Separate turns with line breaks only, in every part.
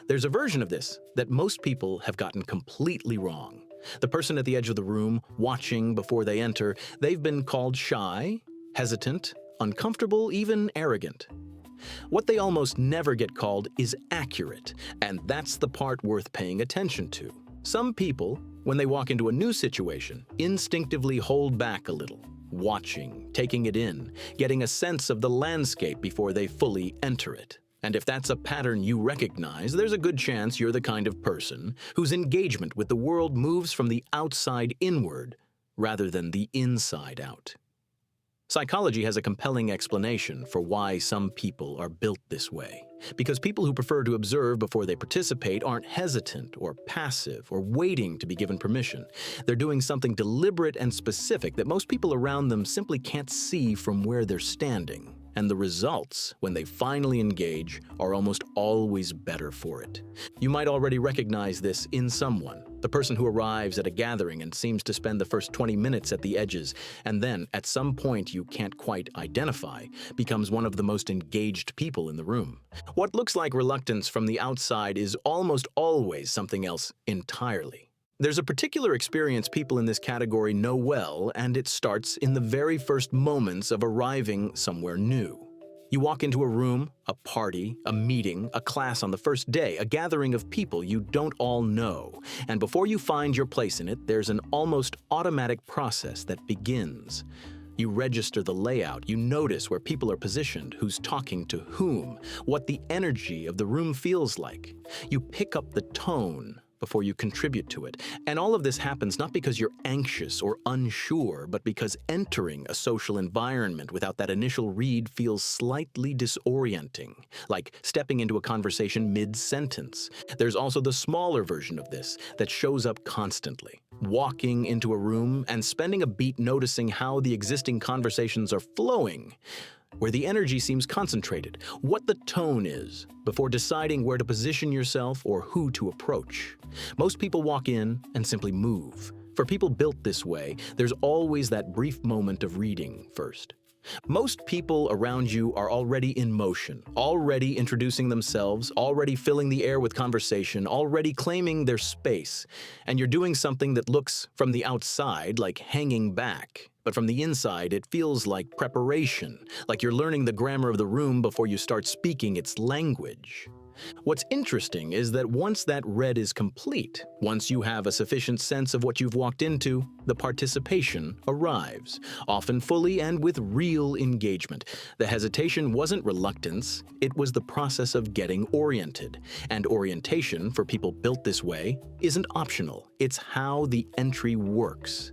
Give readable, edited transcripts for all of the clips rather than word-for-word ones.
There's a version of this that most people have gotten completely wrong. The person at the edge of the room, watching before they enter, they've been called shy, hesitant, uncomfortable, even arrogant. What they almost never get called is accurate, and that's the part worth paying attention to. Some people, when they walk into a new situation, instinctively hold back a little, watching, taking it in, getting a sense of the landscape before they fully enter it. And if that's a pattern you recognize, there's a good chance you're the kind of person whose engagement with the world moves from the outside inward rather than the inside out. Psychology has a compelling explanation for why some people are built this way. Because people who prefer to observe before they participate aren't hesitant or passive or waiting to be given permission. They're doing something deliberate and specific that most people around them simply can't see from where they're standing. And the results, when they finally engage, are almost always better for it. You might already recognize this in someone, the person who arrives at a gathering and seems to spend the first 20 minutes at the edges, and then, at some point you can't quite identify, becomes one of the most engaged people in the room. What looks like reluctance from the outside is almost always something else entirely. There's a particular experience people in this category know well, and it starts in the very first moments of arriving somewhere new. You walk into a room, a party, a meeting, a class on the first day, a gathering of people you don't all know, and before you find your place in it, there's an almost automatic process that begins. You register the layout, you notice where people are positioned, who's talking to whom, what the energy of the room feels like. You pick up the tone before you contribute to it. And all of this happens not because you're anxious or unsure, but because entering a social environment without that initial read feels slightly disorienting, like stepping into a conversation mid-sentence. There's also the smaller version of this that shows up constantly. Walking into a room and spending a beat noticing how the existing conversations are flowing, where the energy seems concentrated, what the tone is, before deciding where to position yourself or who to approach. Most people walk in and simply move. For people built this way, there's always that brief moment of reading first. Most people around you are already in motion, already introducing themselves, already filling the air with conversation, already claiming their space. And you're doing something that looks, from the outside, like hanging back. But from the inside, it feels like preparation, like you're learning the grammar of the room before you start speaking its language. What's interesting is that once that read is complete, once you have a sufficient sense of what you've walked into, the participation arrives, often fully and with real engagement. The hesitation wasn't reluctance, it was the process of getting oriented. And orientation, for people built this way, isn't optional. It's how the entry works.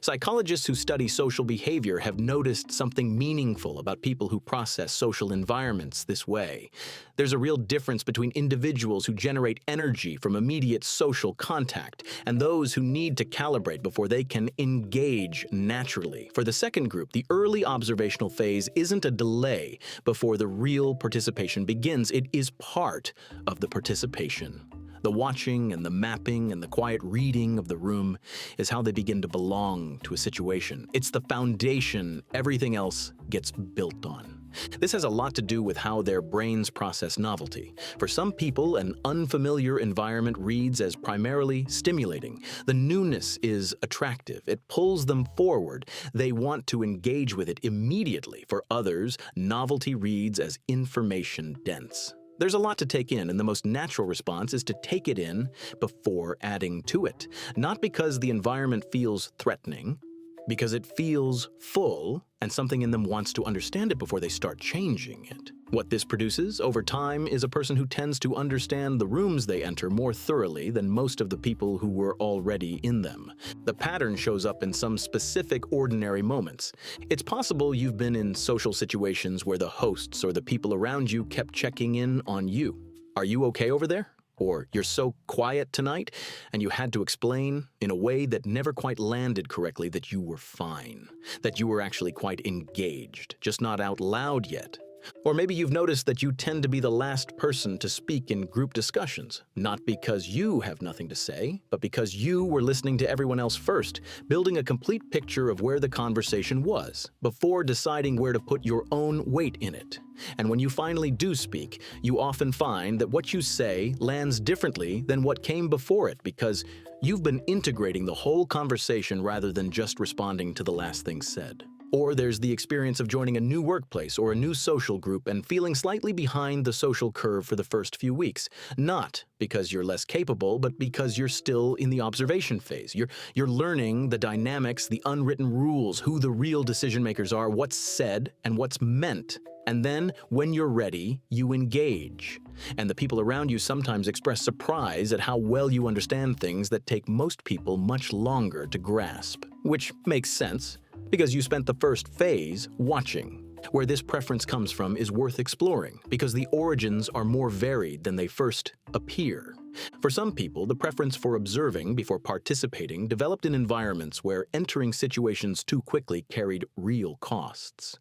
Psychologists who study social behavior have noticed something meaningful about people who process social environments this way. There's a real difference between individuals who generate energy from immediate social contact and those who need to calibrate before they can engage naturally. For the second group, the early observational phase isn't a delay before the real participation begins. It is part of the participation. The watching and the mapping and the quiet reading of the room is how they begin to belong to a situation. It's the foundation everything else gets built on. This has a lot to do with how their brains process novelty. For some people, an unfamiliar environment reads as primarily stimulating. The newness is attractive. It pulls them forward. They want to engage with it immediately. For others, novelty reads as information dense. There's a lot to take in, and the most natural response is to take it in before adding to it. Not because the environment feels threatening, because it feels full, and something in them wants to understand it before they start changing it. What this produces over time is a person who tends to understand the rooms they enter more thoroughly than most of the people who were already in them. The pattern shows up in some specific ordinary moments. It's possible you've been in social situations where the hosts or the people around you kept checking in on you. Are you okay over there? Or you're so quiet tonight, and you had to explain in a way that never quite landed correctly that you were fine, that you were actually quite engaged, just not out loud yet. Or maybe you've noticed that you tend to be the last person to speak in group discussions, not because you have nothing to say, but because you were listening to everyone else first, building a complete picture of where the conversation was, before deciding where to put your own weight in it. And when you finally do speak, you often find that what you say lands differently than what came before it because you've been integrating the whole conversation rather than just responding to the last thing said. Or there's the experience of joining a new workplace or a new social group and feeling slightly behind the social curve for the first few weeks, not because you're less capable, but because you're still in the observation phase. You're learning the dynamics, the unwritten rules, who the real decision makers are, what's said, and what's meant. And then, when you're ready, you engage. And the people around you sometimes express surprise at how well you understand things that take most people much longer to grasp. Which makes sense, because you spent the first phase watching. Where this preference comes from is worth exploring, because the origins are more varied than they first appear. For some people, the preference for observing before participating developed in environments where entering situations too quickly carried real costs.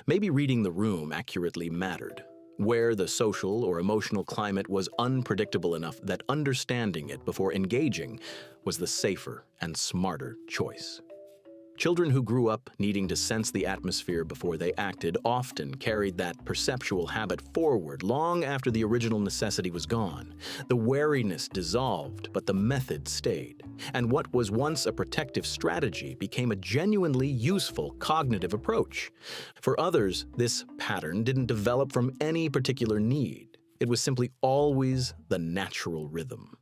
Maybe reading the room accurately mattered, where the social or emotional climate was unpredictable enough that understanding it before engaging was the safer and smarter choice. Children who grew up needing to sense the atmosphere before they acted often carried that perceptual habit forward long after the original necessity was gone. The wariness dissolved, but the method stayed. And what was once a protective strategy became a genuinely useful cognitive approach. For others, this pattern didn't develop from any particular need. It was simply always the natural rhythm.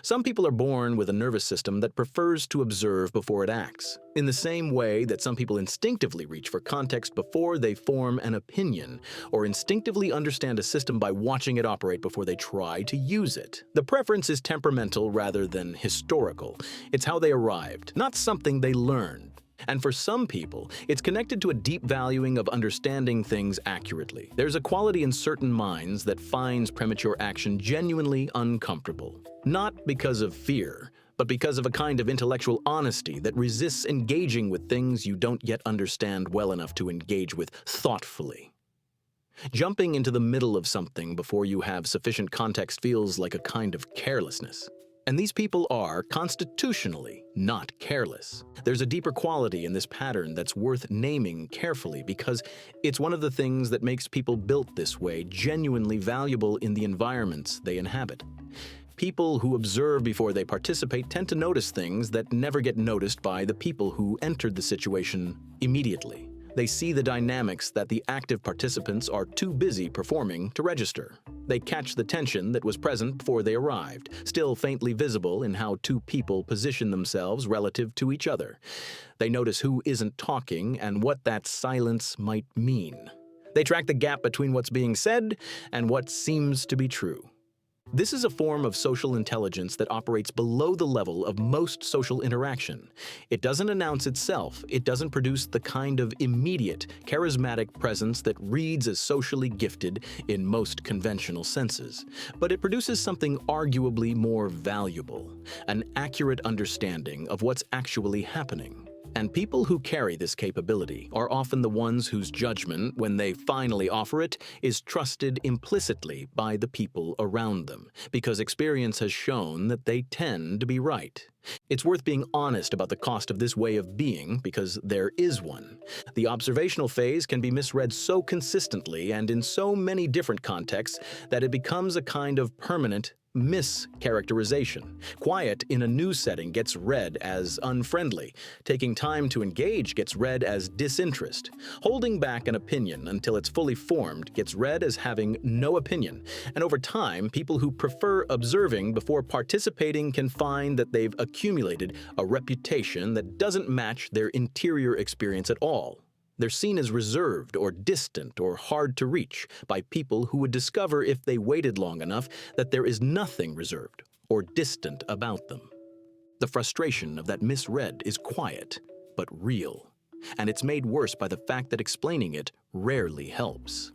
Some people are born with a nervous system that prefers to observe before it acts, in the same way that some people instinctively reach for context before they form an opinion, or instinctively understand a system by watching it operate before they try to use it. The preference is temperamental rather than historical. It's how they arrived, not something they learned. And for some people, it's connected to a deep valuing of understanding things accurately. There's a quality in certain minds that finds premature action genuinely uncomfortable. Not because of fear, but because of a kind of intellectual honesty that resists engaging with things you don't yet understand well enough to engage with thoughtfully. Jumping into the middle of something before you have sufficient context feels like a kind of carelessness. And these people are, constitutionally, not careless. There's a deeper quality in this pattern that's worth naming carefully because it's one of the things that makes people built this way genuinely valuable in the environments they inhabit. People who observe before they participate tend to notice things that never get noticed by the people who entered the situation immediately. They see the dynamics that the active participants are too busy performing to register. They catch the tension that was present before they arrived, still faintly visible in how two people position themselves relative to each other. They notice who isn't talking and what that silence might mean. They track the gap between what's being said and what seems to be true. This is a form of social intelligence that operates below the level of most social interaction. It doesn't announce itself. It doesn't produce the kind of immediate, charismatic presence that reads as socially gifted in most conventional senses. But it produces something arguably more valuable, an accurate understanding of what's actually happening. And people who carry this capability are often the ones whose judgment, when they finally offer it, is trusted implicitly by the people around them, because experience has shown that they tend to be right. It's worth being honest about the cost of this way of being, because there is one. The observational phase can be misread so consistently and in so many different contexts that it becomes a kind of permanent mischaracterization. Quiet in a new setting gets read as unfriendly. Taking time to engage gets read as disinterest. Holding back an opinion until it's fully formed gets read as having no opinion. And over time, people who prefer observing before participating can find that they've accumulated a reputation that doesn't match their interior experience at all. They're seen as reserved or distant or hard to reach by people who would discover if they waited long enough that there is nothing reserved or distant about them. The frustration of that misread is quiet, but real, and it's made worse by the fact that explaining it rarely helps.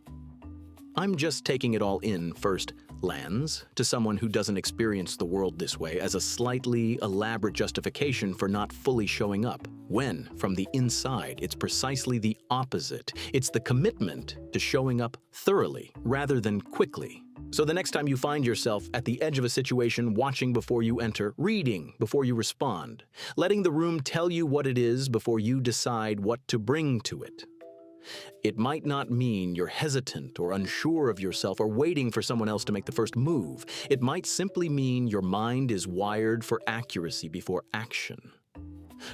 I'm just taking it all in first, lands to someone who doesn't experience the world this way as a slightly elaborate justification for not fully showing up, when, from the inside, it's precisely the opposite. It's the commitment to showing up thoroughly rather than quickly. So the next time you find yourself at the edge of a situation, watching before you enter, reading before you respond, letting the room tell you what it is before you decide what to bring to it. It might not mean you're hesitant or unsure of yourself or waiting for someone else to make the first move. It might simply mean your mind is wired for accuracy before action,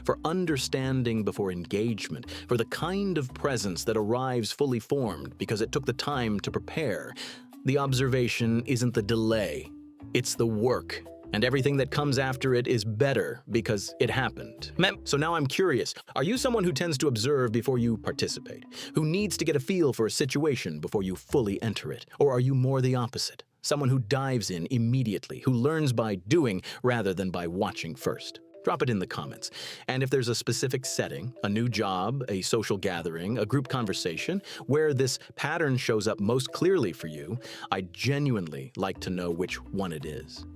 for understanding before engagement, for the kind of presence that arrives fully formed because it took the time to prepare. The observation isn't the delay, it's the work. And everything that comes after it is better because it happened. So now I'm curious, are you someone who tends to observe before you participate? Who needs to get a feel for a situation before you fully enter it? Or are you more the opposite? Someone who dives in immediately, who learns by doing rather than by watching first? Drop it in the comments. And if there's a specific setting, a new job, a social gathering, a group conversation, where this pattern shows up most clearly for you, I'd genuinely like to know which one it is.